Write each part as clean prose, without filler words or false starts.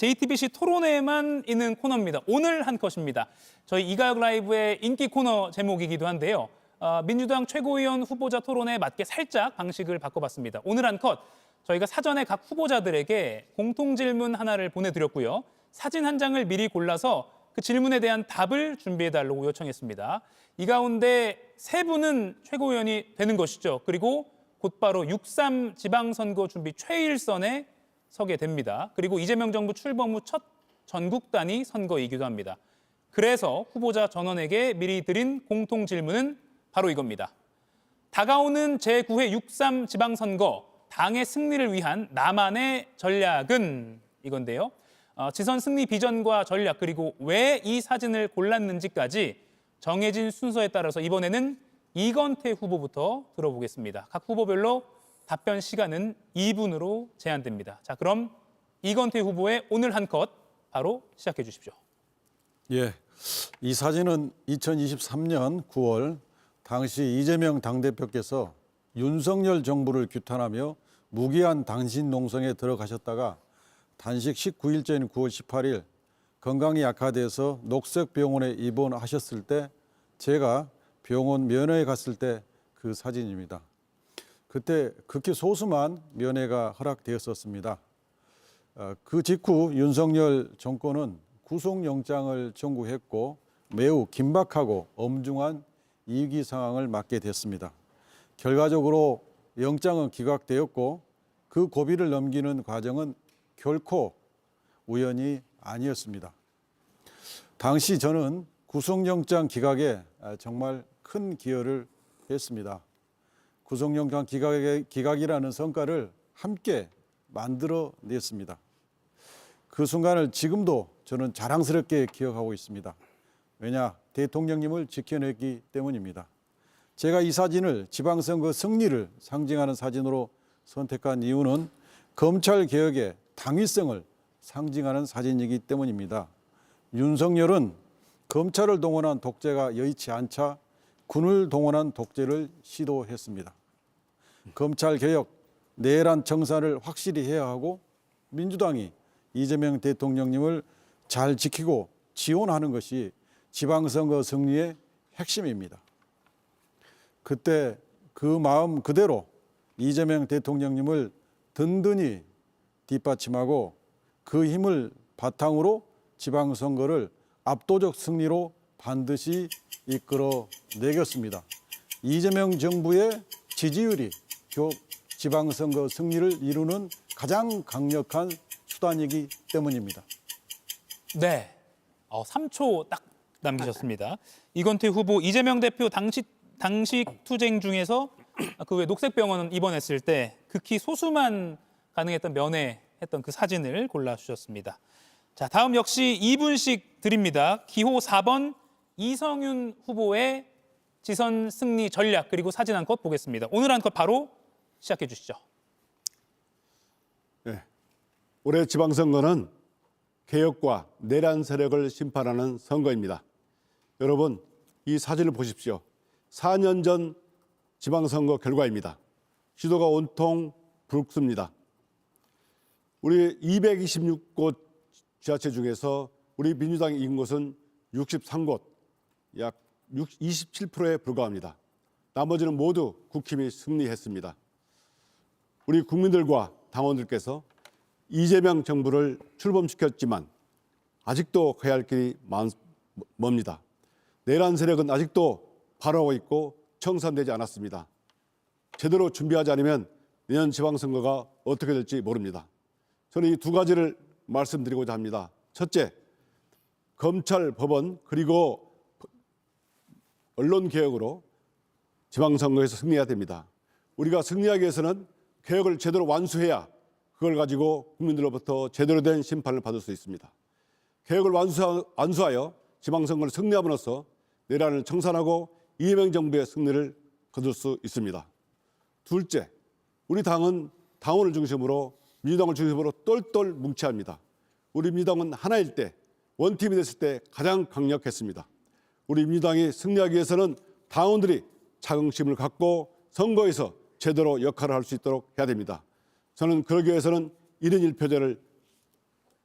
JTBC 토론회만 있는 코너입니다. 오늘 한 컷입니다. 저희 이가역 라이브의 인기 코너 제목이기도 한데요. 민주당 최고위원 후보자 토론에 맞게 살짝 방식을 바꿔봤습니다. 오늘 한 컷, 저희가 사전에 각 후보자들에게 공통 질문 하나를 보내드렸고요. 사진 한 장을 미리 골라서 그 질문에 대한 답을 준비해달라고 요청했습니다. 이 가운데 세 분은 최고위원이 되는 것이죠. 그리고 곧바로 6.3 지방선거 준비 최일선에 서게 됩니다. 그리고 이재명 정부 출범 후 첫 전국 단위 선거이기도 합니다. 그래서 후보자 전원에게 미리 드린 공통 질문은 바로 이겁니다. 다가오는 제9회 6.3 지방선거, 당의 승리를 위한 나만의 전략은 이건데요. 지선 승리 비전과 전략, 그리고 왜 이 사진을 골랐는지까지 정해진 순서에 따라서 이번에는 이건태 후보부터 들어보겠습니다. 각 후보별로 답변 시간은 2분으로 제한됩니다. 자, 그럼 이건태 후보의 오늘 한 컷 바로 시작해 주십시오. 예, 이 사진은 2023년 9월 당시 이재명 당대표께서 윤석열 정부를 규탄하며 무기한 당신 농성에 들어가셨다가 단식 19일째인 9월 18일 건강이 악화돼서 녹색병원에 입원하셨을 때 제가 병원 면회에 갔을 때 그 사진입니다. 그때 극히 소수만 면회가 허락되었었습니다. 그 직후 윤석열 정권은 구속영장을 청구했고 매우 긴박하고 엄중한 이기 상황을 맞게 됐습니다. 결과적으로 영장은 기각되었고 그 고비를 넘기는 과정은 결코 우연이 아니었습니다. 당시 저는 구속영장 기각에 정말 큰 기여를 했습니다. 구속영장 기각이라는 성과를 함께 만들어냈습니다. 그 순간을 지금도 저는 자랑스럽게 기억하고 있습니다. 왜냐? 대통령님을 지켜냈기 때문입니다. 제가 이 사진을 지방선거 승리를 상징하는 사진으로 선택한 이유는 검찰개혁의 당위성을 상징하는 사진이기 때문입니다. 윤석열은 검찰을 동원한 독재가 여의치 않자 군을 동원한 독재를 시도했습니다. 검찰개혁, 내란 청산을 확실히 해야 하고 민주당이 이재명 대통령님을 잘 지키고 지원하는 것이 지방선거 승리의 핵심입니다. 그때 그 마음 그대로 이재명 대통령님을 든든히 뒷받침하고 그 힘을 바탕으로 지방선거를 압도적 승리로 반드시 이끌어내겠습니다. 이재명 정부의 지지율이 지방선거 승리를 이루는 가장 강력한 수단이기 때문입니다. 네, 3초 딱 남기셨습니다. 이건태 후보, 이재명 대표 당식 투쟁 중에서 그 외 녹색병원 입원했을 때 극히 소수만 가능했던 면회했던 그 사진을 골라주셨습니다. 자, 다음 역시 2분씩 드립니다. 기호 4번 이성윤 후보의 지선 승리 전략 그리고 사진 한 컷 보겠습니다. 오늘 한 컷 바로 시작해 주시죠. 네. 올해 지방선거는 개혁과 내란 세력을 심판하는 선거입니다. 여러분, 이 사진을 보십시오. 4년 전 지방선거 결과입니다. 시도가 온통 붉습니다. 우리 226곳 지자체 중에서 우리 민주당이 이긴 곳은 63곳, 약 27%에 불과합니다. 나머지는 모두 국힘이 승리했습니다. 우리 국민들과 당원들께서 이재명 정부를 출범시켰지만 아직도 가야 할 길이 멉니다. 내란 세력은 아직도 발화하고 있고 청산되지 않았습니다. 제대로 준비하지 않으면 내년 지방선거가 어떻게 될지 모릅니다. 저는 이 두 가지를 말씀드리고자 합니다. 첫째, 검찰, 법원 그리고 언론개혁으로 지방선거에서 승리해야 됩니다. 우리가 승리하기 위해서는 개혁을 제대로 완수해야 그걸 가지고 국민들로부터 제대로 된 심판을 받을 수 있습니다. 개혁을 완수하여 지방선거를 승리함으로써 내란을 청산하고 이재명 정부의 승리를 거둘 수 있습니다. 둘째, 우리 당은 당원을 중심으로 민주당을 중심으로 똘똘 뭉쳐야 합니다. 우리 민주당은 하나일 때, 원팀이 됐을 때 가장 강력했습니다. 우리 민주당이 승리하기 위해서는 당원들이 자긍심을 갖고 선거에서 제대로 역할을 할 수 있도록 해야 됩니다. 저는 그러기 위해서는 1인 1표제를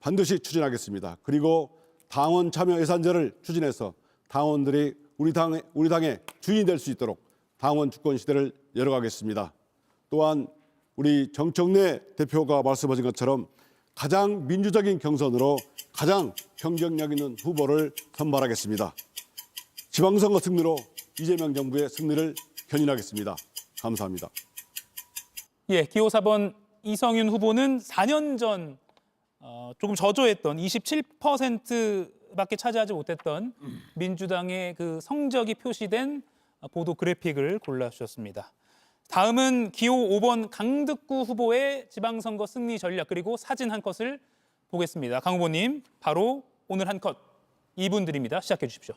반드시 추진하겠습니다. 그리고 당원 참여 예산제를 추진해서 당원들이 우리 당의 주인이 될 수 있도록 당원 주권 시대를 열어가겠습니다. 또한 우리 정청래 대표가 말씀하신 것처럼 가장 민주적인 경선으로 가장 경쟁력 있는 후보를 선발하겠습니다. 지방선거 승리로 이재명 정부의 승리를 견인하겠습니다. 감사합니다. 예, 기호 4번 이성윤 후보는 4년 전 조금 저조했던 27%밖에 차지하지 못했던 민주당의 그 성적이 표시된 보도 그래픽을 골라주셨습니다. 다음은 기호 5번 강득구 후보의 지방선거 승리 전략 그리고 사진 한 컷을 보겠습니다. 강 후보님, 바로 오늘 한 컷 2분 드립니다. 시작해 주십시오.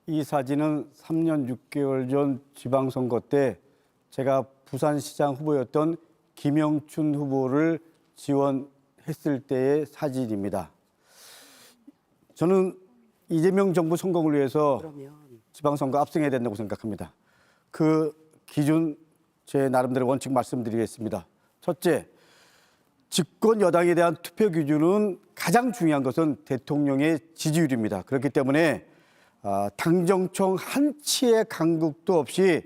이 사진은 3년 6개월 전 지방선거 때 제가 부산시장 후보였던 김영춘 후보를 지원했을 때의 사진입니다. 저는 이재명 정부 성공을 위해서 지방선거 압승해야 된다고 생각합니다. 그 기준 제 나름대로 원칙 말씀드리겠습니다. 첫째, 집권 여당에 대한 투표 기준은 가장 중요한 것은 대통령의 지지율입니다. 그렇기 때문에 당정청 한치의 간극도 없이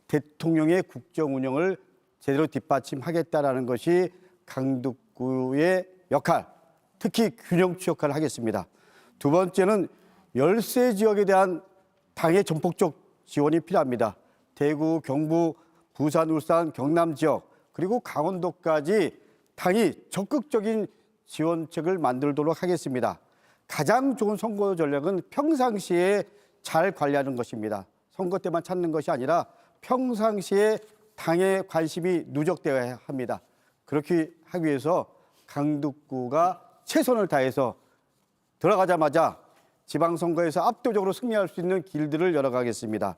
대통령의 국정 운영을 제대로 뒷받침하겠다라는 것이 강득구의 역할, 특히 균형추 역할을 하겠습니다. 두 번째는 열세 지역에 대한 당의 전폭적 지원이 필요합니다. 대구, 경북, 부산, 울산, 경남 지역 그리고 강원도까지 당이 적극적인 지원책을 만들도록 하겠습니다. 가장 좋은 선거 전략은 평상시에 잘 관리하는 것입니다. 선거 때만 찾는 것이 아니라 평상시에 당의 관심이 누적되어야 합니다. 그렇게 하기 위해서 강득구가 최선을 다해서 들어가자마자 지방선거에서 압도적으로 승리할 수 있는 길들을 열어가겠습니다.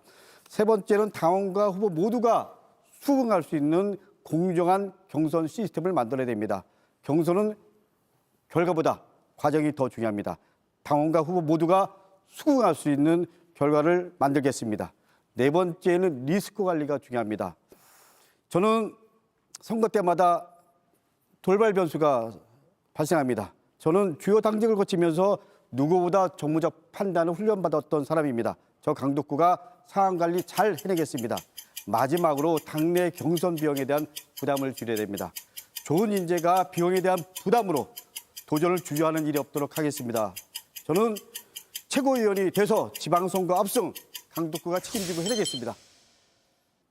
세 번째는 당원과 후보 모두가 수긍할 수 있는 공정한 경선 시스템을 만들어야 됩니다. 경선은 결과보다 과정이 더 중요합니다. 당원과 후보 모두가 수긍할 수 있는 결과를 만들겠습니다. 네 번째는 리스크 관리가 중요합니다. 저는 선거 때마다 돌발 변수가 발생합니다. 저는 주요 당직을 거치면서 누구보다 정무적 판단을 훈련받았던 사람입니다. 저 강득구가 상황 관리 잘 해내겠습니다. 마지막으로 당내 경선 비용에 대한 부담을 줄여야 됩니다. 좋은 인재가 비용에 대한 부담으로 도전을 주저하는 일이 없도록 하겠습니다. 저는 최고위원이 돼서 지방선거 압승 강득구가 책임지고 해내겠습니다.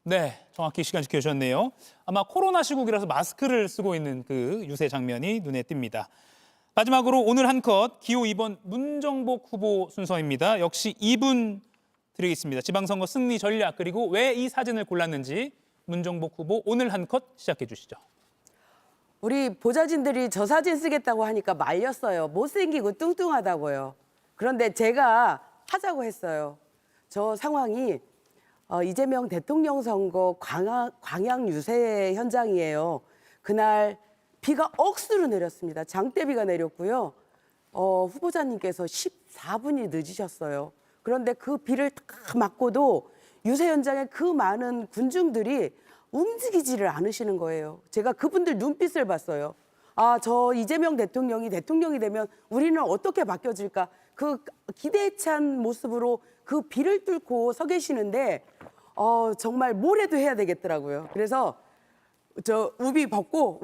네, 정확히 시간 지켜주셨네요. 아마 코로나 시국이라서 마스크를 쓰고 있는 그 유세 장면이 눈에 띕니다. 마지막으로 오늘 한 컷 기호 2번 문정복 후보 순서입니다. 역시 2분 드리겠습니다. 지방선거 승리 전략 그리고 왜 이 사진을 골랐는지 문정복 후보 오늘 한 컷 시작해 주시죠. 우리 보좌진들이 저 사진 쓰겠다고 하니까 말렸어요. 못생기고 뚱뚱하다고요. 그런데 제가 하자고 했어요. 저 상황이 이재명 대통령 선거 광양 유세 현장이에요. 그날 비가 억수로 내렸습니다. 장대비가 내렸고요. 후보자님께서 14분이 늦으셨어요. 그런데 그 비를 딱 맞고도 유세 현장에 그 많은 군중들이 움직이지를 않으시는 거예요. 제가 그분들 눈빛을 봤어요. 아, 저 이재명 대통령이 되면 우리는 어떻게 바뀌어질까? 그 기대에 찬 모습으로 그 비를 뚫고 서 계시는데 정말 뭐라도 해야 되겠더라고요. 그래서 저 우비 벗고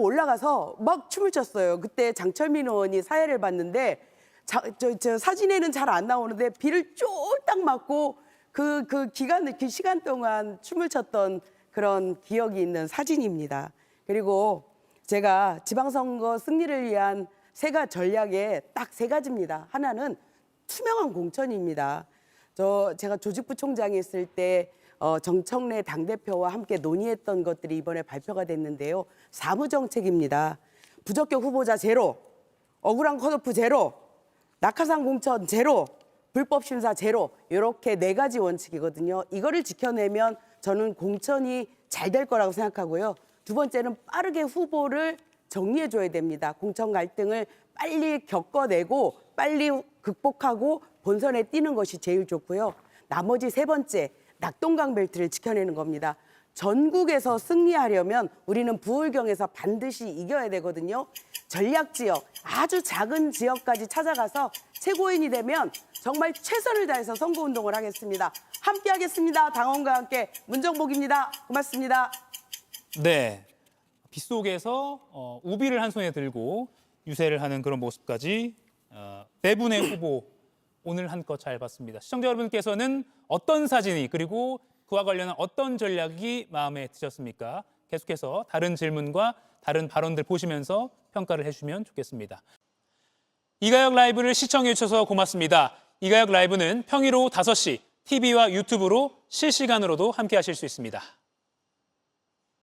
올라가서 막 춤을 췄어요. 그때 장철민 의원이 사회를 봤는데 저 사진에는 잘 안 나오는데 비를 쫄딱 맞고 그 시간 동안 춤을 췄던 그런 기억이 있는 사진입니다. 그리고 제가 지방선거 승리를 위한 세가 전략에 딱 세 가지입니다. 하나는 투명한 공천입니다. 제가 조직부총장이 있을 때 정청래 당대표와 함께 논의했던 것들이 이번에 발표가 됐는데요. 사무정책입니다. 부적격 후보자 제로, 억울한 컷오프 제로, 낙하산 공천 제로, 불법 심사 제로 이렇게 네 가지 원칙이거든요. 이거를 지켜내면 저는 공천이 잘 될 거라고 생각하고요. 두 번째는 빠르게 후보를 정리해줘야 됩니다. 공천 갈등을 빨리 겪어내고 빨리 극복하고 본선에 뛰는 것이 제일 좋고요. 나머지 세 번째, 낙동강 벨트를 지켜내는 겁니다. 전국에서 승리하려면 우리는 부울경에서 반드시 이겨야 되거든요. 전략 지역, 아주 작은 지역까지 찾아가서 최고위원이 되면 정말 최선을 다해서 선거운동을 하겠습니다. 함께 하겠습니다. 당원과 함께 문정복입니다. 고맙습니다. 네, 빗속에서 우비를 한 손에 들고 유세를 하는 그런 모습까지 네 분의 후보 오늘 한껏 잘 봤습니다. 시청자 여러분께서는 어떤 사진이 그리고 그와 관련한 어떤 전략이 마음에 드셨습니까? 계속해서 다른 질문과 다른 발언들 보시면서 평가를 해주시면 좋겠습니다. 이가혁 라이브를 시청해 주셔서 고맙습니다. 이가혁 라이브는 평일 오후 5시 TV와 유튜브로 실시간으로도 함께 하실 수 있습니다.